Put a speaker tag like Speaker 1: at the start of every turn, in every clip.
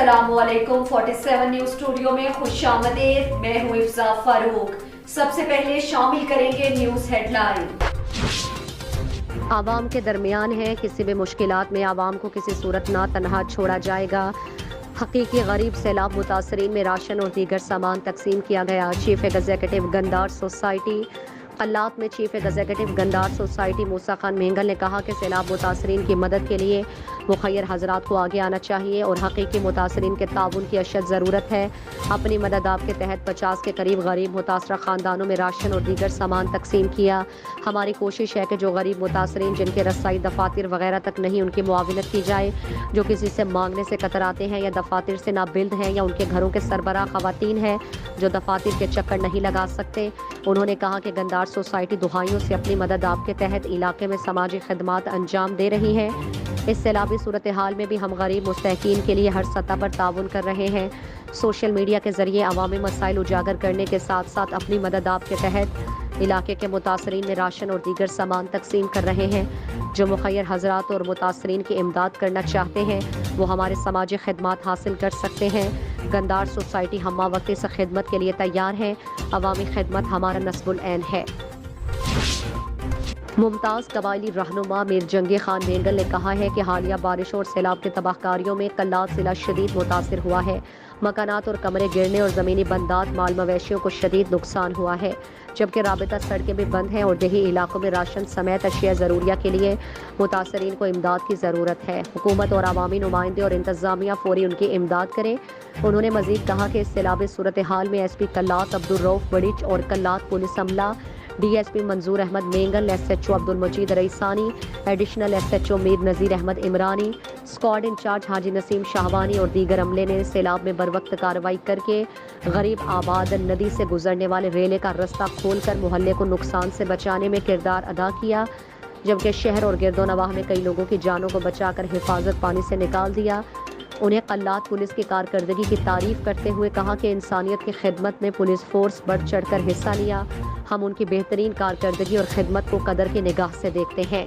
Speaker 1: अस्सलाम वालेकुम। 47 news studio में खुशामदीद। मैं हूँ इफ्जा फारूक। सबसे पहले शामिल करेंगे न्यूज हेडलाइन।
Speaker 2: आवाम के दरमियान है, किसी भी मुश्किलात में आवाम को किसी सूरत ना तनहा छोड़ा जाएगा। हकीकी गरीब सैलाब मुतासरीन में राशन और दीगर सामान तकसीम किया गया। चीफ एग्जीक्यूटिव गंदार सोसाइटी कल्लात में चीफ एग्जीक्यूटिव गंदार सोसाइटी मूसा खान मेंगल ने कहा कि सैलाब मुतासरीन की मदद के लिए मुखैर हजरात को आगे आना चाहिए और हकीकी मुतासरीन के ताउन की अशद ज़रूरत है। अपनी मदद आप के तहत 50 के करीब गरीब मुतासरा ख़ानदानों में राशन और दीगर सामान तकसीम किया। हमारी कोशिश है कि जो गरीब मुतासरीन जिनके रसाई दफातर वगैरह तक नहीं, उनकी मुआविनत की जाए। जो किसी से मांगने से कतराते हैं या दफातर से नाबिल्द हैं या उनके घरों के सरबराह ख़वातीन हैं जो दफातर के चक्कर नहीं लगा सकते। उन्होंने कहा कि गंदार सोसाइटी दुहाइयों से अपनी मदद आपके तहत इलाके में समाजी खदमात अंजाम दे रही है। इस सैलाबी सूरत हाल में भी हम गरीब मुस्तहकीन के लिए हर सतह पर ताउन कर रहे हैं। सोशल मीडिया के ज़रिए अवामी मसाइल उजागर करने के साथ साथ अपनी मदद आपके तहत इलाके के मुतासरीन में राशन और दीगर सामान तकसीम कर रहे हैं। जो मुखैर हजरात और मुतासरीन की इमदाद करना चाहते हैं वो हमारे समाजी खदमात हासिल कर सकते हैं। गंदार सोसाइटी हम्मा वक्ती से खिदमत के लिए तैयार है। अवामी खिदमत हमारा नस्बुल ऐन है। मुमताज़ कबायली रहनुमा मीर जंगी खान मेंगल ने कहा है कि हालिया बारिश और सैलाब के तबाहकारियों में कल्लात ज़िला शदीद मुतासिर हुआ है। मकानात और कमरे गिरने और ज़मीनी बंदात माल मवेशियों को शदीद नुकसान हुआ है, जबकि राबिता सड़कें भी बंद हैं और देही इलाकों में राशन समेत अशिया ज़रूरिया के लिए मुतासरीन को इमदाद की ज़रूरत है। हुकूमत और अवामी नुमाइंदे और इंतज़ामिया फौरी उनकी इमदाद करें। उन्होंने मज़ीद कहा कि इस सैलाबी सूरत हाल में SP कल्लात अब्दुल रऊफ बड़िच और कल्लात पुलिस अमला DSP मंजूर अहमद मेंगल, SHO अब्दुल मजीद रईसानी, एडिशनल SHO मीर नज़ीर अहमद इमरानी, स्क्वाड इंचार्ज हाजी नसीम शाहवानी और दीगर अमले ने सैलाब में बरवक्त कार्रवाई करके गरीब आबाद नदी से गुजरने वाले रेले का रास्ता खोलकर मोहल्ले को नुकसान से बचाने में किरदार अदा किया, जबकि शहर और गिरदोनवाह में कई लोगों की जानों को बचाकर हिफाजत पानी से निकाल दिया। उन्हें कल्लात पुलिस की कारकर्दगी की तारीफ करते हुए कहा कि इंसानियत की खिदमत में पुलिस फोर्स बढ़ चढ़ कर हिस्सा लिया। हम उनकी बेहतरीन कारकर्दगी और खिदमत को कदर की निगाह से देखते हैं।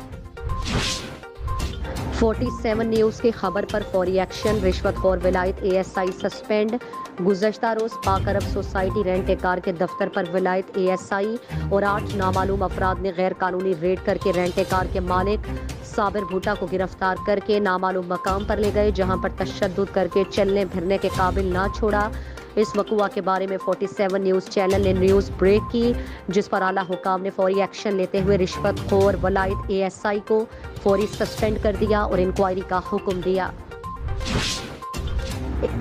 Speaker 2: 47 न्यूज़ की खबर पर फौरी एक्शन। रिश्वतखोर विलायत ASI सस्पेंड। गुज़श्ता रोज़ पाक अरब सोसाइटी रेंट ए कार के दफ्तर पर विलायत ASI और 8 नामालूम अफराद ने गैर कानूनी रेड करके रेंट ए कार के मालिक साबिर भूटा को गिरफ्तार करके नामालूम मकाम पर ले गए, जहां पर तशद्दुद करके चलने फिरने के काबिल ना छोड़ा। इस वक़ुआ के बारे में 47 न्यूज़ चैनल ने न्यूज़ ब्रेक की, जिस पर आला हुकाम ने फौरी एक्शन लेते हुए रिश्वतखोर वलायत ASI को फौरी सस्पेंड कर दिया और इंक्वायरी का हुक्म दिया।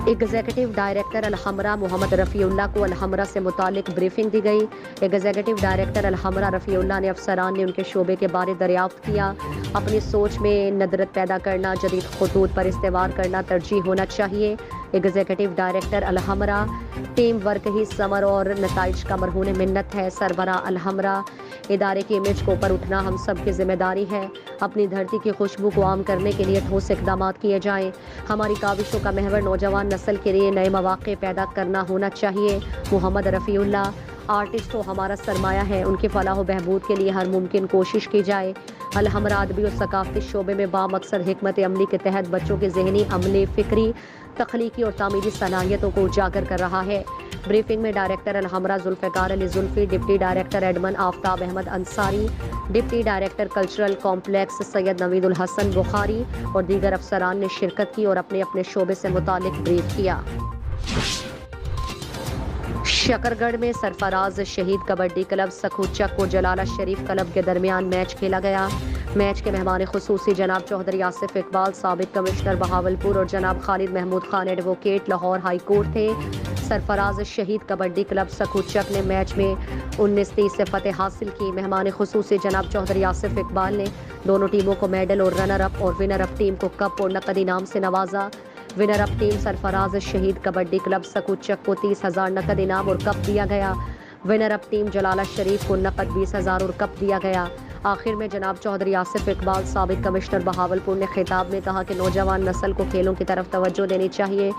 Speaker 2: एग्जीक्यूटिव डायरेक्टर अलहमरा मोहम्मद रफ़ीउल्लाह को अलहमरा से मुतालिक ब्रीफिंग दी गई। एग्जीक्यूटिव डायरेक्टर अलहमरा रफ़ीउल्लाह ने अफसरान ने उनके शोबे के बारे दरियाफ्त किया। अपनी सोच में नदरत पैदा करना, जदीद खतूत पर इस्तेवार करना तरजीह होना चाहिए। Executive director Alhamra team work ही समर और नताइज का मरहून मिन्नत है। सरबरा अलहमरा इदारे की इमेज को ऊपर उठना हम सब की जिम्मेदारी है। अपनी धरती की खुशबू को आम करने के लिए ठोस इक़दाम किए जाएं। हमारी काविशों का महवर नौजवान नस्ल के लिए नए मौक़े पैदा करना होना चाहिए। मोहम्मद रफ़ीउल्लाह आर्टिस्ट हो हमारा सरमाया है, उनकी फलाह व बहबूद के लिए हर मुमकिन कोशिश की जाए। अलहमरा अदबी और सकाफ़ती शोबे में बामकसद हिकमत अमली के तहत बच्चों की ज़हनी, अमली, फ़िक्री, तख्लीकी और तामीरी सलाहियतों को उजागर कर रहा है। ब्रीफिंग में director Alhamra Zulfiqar Ali Zulfi, deputy director admin Aftab Ahmad Ansari, deputy director cultural complex Syed Naveedul Hasan Bukhari और दीगर अफसरान ने शिरकत की और अपने अपने शोबे से मुतालिक ब्रीफ किया। शकरगढ़ में सरफराज शहीद कबड्डी क्लब सखूचक और जलाला शरीफ क्लब के दरमियान मैच खेला गया। मैच के मेहमान खुसूसी जनाब चौधरी आसिफ इकबाल, साबिक कमिश्नर बहावलपुर और जनाब Khalid Mahmood Khan advocate Lahore high court थे। सरफराज शहीद कबड्डी क्लब सखूचक ने मैच में 19-30 से फतेह हासिल की। मेहमान खुसूसी जनाब चौधरी आसिफ इकबाल ने दोनों टीमों को मेडल और रनर अप और विनर अप टीम को कप और नकद इनाम से नवाजा। विनर अप टीम सरफराज शहीद कबड्डी क्लब सखूचक को 30,000 नकद इनाम और कप दिया गया। विनर अप टीम जलाला शरीफ को नकद 20,000 और कप दिया गया। आखिर में जनाब चौधरी आसिफ इकबाल, साबिक कमिश्नर बहावलपुर ने खिताब में कहा कि नौजवान नस्ल को खेलों की तरफ तवज्जो देनी चाहिए।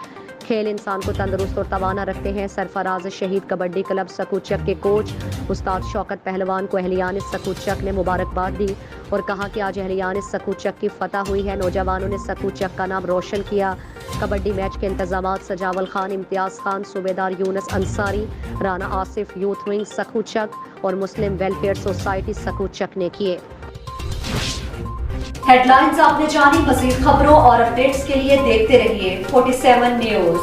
Speaker 2: کھیل انسان کو تندرست اور توانا رکھتے ہیں. سرفراز شہید کبڈی کلب سکوچک کے کوچ استاد شوکت پہلوان کو اہلیان سکوچک نے مبارکباد دی اور کہا کہ آج اہلیان سکوچک کی فتح ہوئی ہے. نوجوانوں نے سکوچک کا نام روشن کیا. کبڈی میچ کے انتظامات سجاول خان، امتیاز خان، صوبیدار یونس انصاری، رانا آصف یوتھ ونگ سکوچک اور مسلم ویلفیئر سوسائٹی سکوچک نے کیے.
Speaker 1: ہیڈ لائنز آپ نے جانی. مزید خبروں اور اپڈیٹس کے لیے دیکھتے رہیے 47 نیوز.